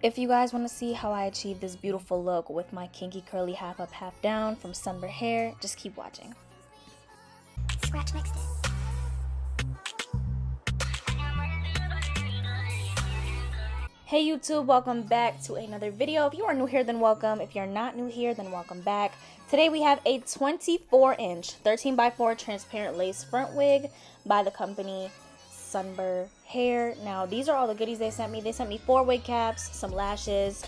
If you guys want to see how I achieve this beautiful look with my kinky curly half up half down from Sunber Hair, just keep watching. Scratch next. Hey YouTube, welcome back to another video. If you are new here, then welcome. If you're not new here, then welcome back. Today we have a 24-inch 13x4 transparent lace front wig by the company SUNBERHAIR. Now these are all the goodies they sent me. They sent me 4 wig caps, some lashes,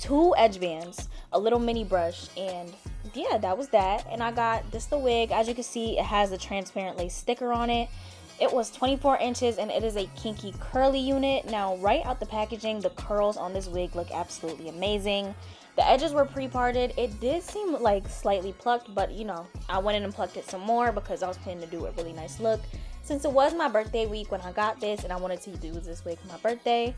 2 edge bands, a little mini brush, and yeah, that was that. And I got this the wig. As you can see, it has a transparent lace sticker on it. It was 24 inches and it is a kinky curly unit. Now right out the packaging, the curls on this wig look absolutely amazing. The edges were pre-parted. It did seem like slightly plucked, but you know, I went in and plucked it some more because I was planning to do a really nice look. Since it was my birthday week when I got this and I wanted to do this wig for my birthday.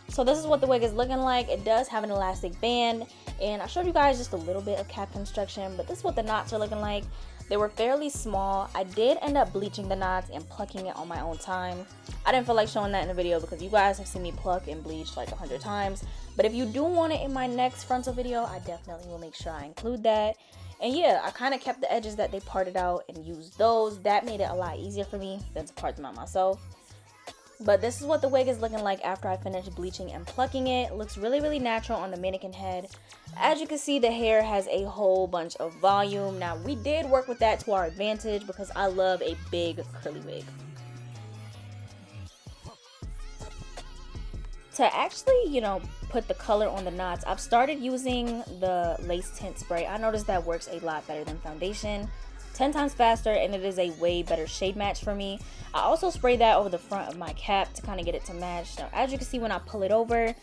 So this is what the wig is looking like. It does have an elastic band, and I showed you guys just a little bit of cap construction, but this is what the knots are looking like. They were fairly small. I did end up bleaching the knots and plucking it on my own time. I didn't feel like showing that in the video because you guys have seen me pluck and bleach like 100 times. But if you do want it in my next frontal video, I definitely will make sure I include that. And yeah, I kind of kept the edges that they parted out and used those. That made it a lot easier for me than to part them out myself. But this is what the wig is looking like after I finished bleaching and plucking it. It looks really, really natural on the mannequin head. As you can see, the hair has a whole bunch of volume. Now, we did work with that to our advantage because I love a big curly wig. To actually, you know, put the color on the knots, I've started using the lace tint spray. I noticed that works a lot better than foundation. 10 times faster, and it is a way better shade match for me. I also spray that over the front of my cap to kind of get it to match. Now, as you can see, when I pull it over,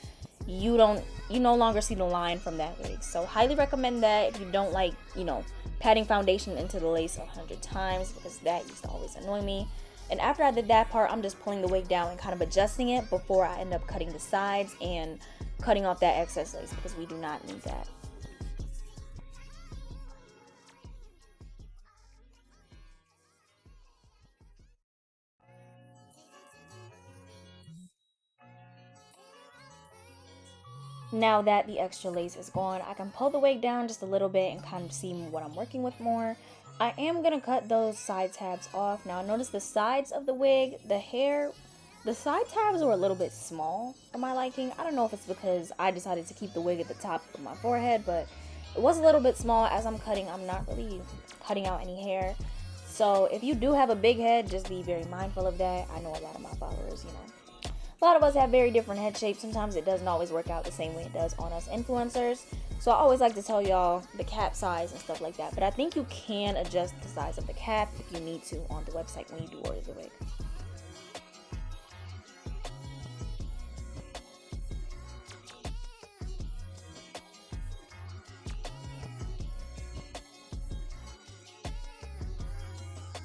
you no longer see the line from that wig. So highly recommend that if you don't like, you know, patting foundation into the lace 100 times, because that used to always annoy me. And after I did that part, I'm just pulling the wig down and kind of adjusting it before I end up cutting the sides and cutting off that excess lace, because we do not need that. Now that the extra lace is gone, I can pull the wig down just a little bit and kind of see what I'm working with more. I am going to cut those side tabs off. Now notice the sides of the wig, the side tabs were a little bit small for my liking. I don't know if it's because I decided to keep the wig at the top of my forehead, but it was a little bit small. As I'm cutting, I'm not really cutting out any hair. So if you do have a big head, just be very mindful of that. I know a lot of my followers, you know, a lot of us have very different head shapes. Sometimes it doesn't always work out the same way it does on us influencers. So I always like to tell y'all the cap size and stuff like that. But I think you can adjust the size of the cap if you need to on the website when you do order the wig.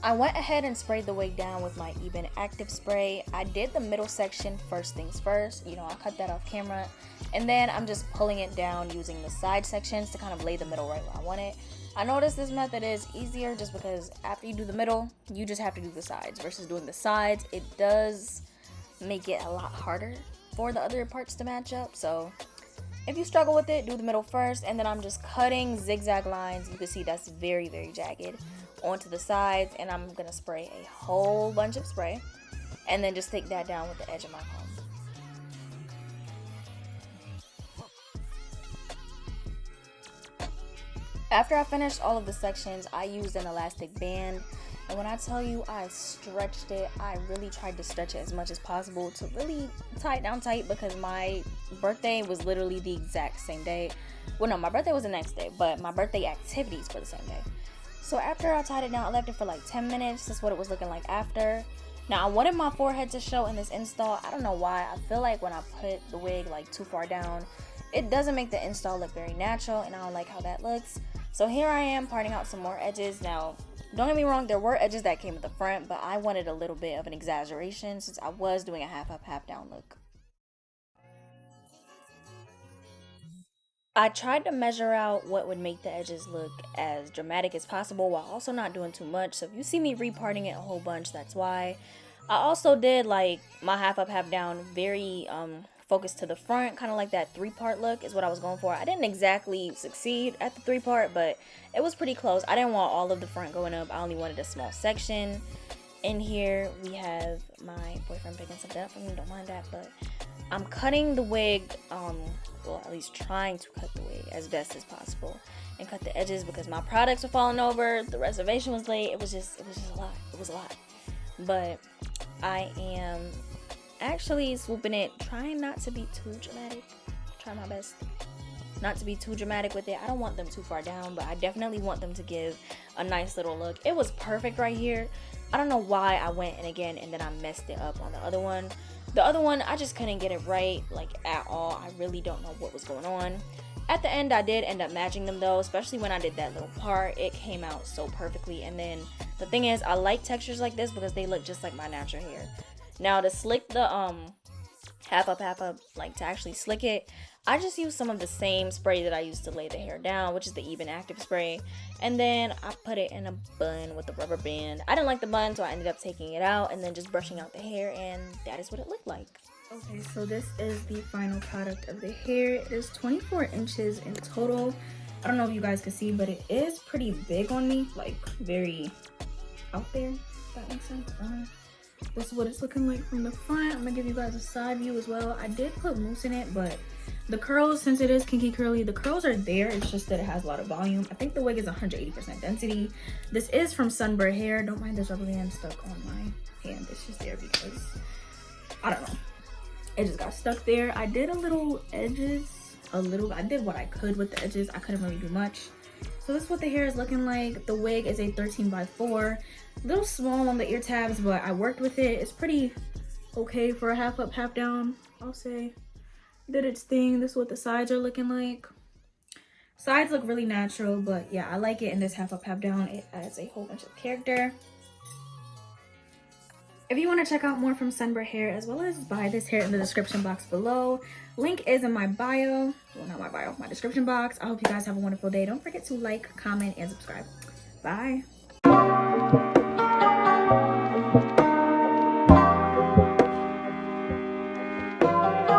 I went ahead and sprayed the wig down with my Even Active spray. I did the middle section first things first. You know, I cut that off camera. And then I'm just pulling it down using the side sections to kind of lay the middle right where I want it. I noticed this method is easier just because after you do the middle, you just have to do the sides. Versus doing the sides, it does make it a lot harder for the other parts to match up. So if you struggle with it, do the middle first. And then I'm just cutting zigzag lines. You can see that's very, very jagged onto the sides, and I'm gonna spray a whole bunch of spray and then just take that down with the edge of my comb. After I finished all of the sections, I used an elastic band, and when I tell you I stretched it, I really tried to stretch it as much as possible to really tie it down tight, because my birthday was literally the exact same day. Well, no, my birthday was the next day, but my birthday activities were the same day. So after I tied it down, I left it for like 10 minutes. That's what it was looking like after. Now I wanted my forehead to show in this install. I don't know why. I feel like when I put the wig like too far down, it doesn't make the install look very natural, and I don't like how that looks. So here I am parting out some more edges. Now, don't get me wrong, there were edges that came at the front, but I wanted a little bit of an exaggeration since I was doing a half up, half down look. I tried to measure out what would make the edges look as dramatic as possible while also not doing too much. So if you see me reparting it a whole bunch, that's why. I also did like my half up, half down very focused to the front, kind of like that 3-part look is what I was going for. I didn't exactly succeed at the 3-part, but it was pretty close. I didn't want all of the front going up. I only wanted a small section. In here we have my boyfriend picking something up for me, don't mind that, but I'm cutting the wig, well, at least trying to cut the wig as best as possible and cut the edges because my products were falling over, the reservation was late. It was just a lot. But I am actually swooping it, trying not to be too dramatic. Try my best not to be too dramatic with it. I don't want them too far down, but I definitely want them to give a nice little look. It was perfect right here. I don't know why I went and then I messed it up on the other one. The other one, I just couldn't get it right, like, at all. I really don't know what was going on. At the end, I did end up matching them, though, especially when I did that little part. It came out so perfectly. And then the thing is, I like textures like this because they look just like my natural hair. Now, to slick the half up, like to actually slick it, I just used some of the same spray that I used to lay the hair down, which is the Even Active spray. And then I put it in a bun with a rubber band. I didn't like the bun, so I ended up taking it out and then just brushing out the hair, and that is what it looked like. Okay, so this is the final product of the hair. It is 24 inches in total. I don't know if you guys can see, but it is pretty big on me, like very out there, if that makes sense. This is what it's looking like from the front. I'm gonna give you guys a side view as well. I did put mousse in it, but the curls, since it is kinky curly, the curls are there. It's just that it has a lot of volume. I think the wig is 180% density. This is from SUNBERHAIR. Don't mind this rubber band stuck on my hand. It's just there because, I don't know. It just got stuck there. I did a little edges, I did what I could with the edges. I couldn't really do much. So this is what the hair is looking like. The wig is a 13x4. A little small on the ear tabs, but I worked with it. It's pretty okay for a half up, half down, I'll say. Did its thing. This is what the sides are looking like. Sides look really natural, but yeah, I like it in this half up, half down. It adds a whole bunch of character. If you want to check out more from SUNBERHAIR as well as buy this hair in the description box below, link is in my bio. Well, not my bio, my description box. I hope you guys have a wonderful day. Don't forget to like, comment, and subscribe. Bye.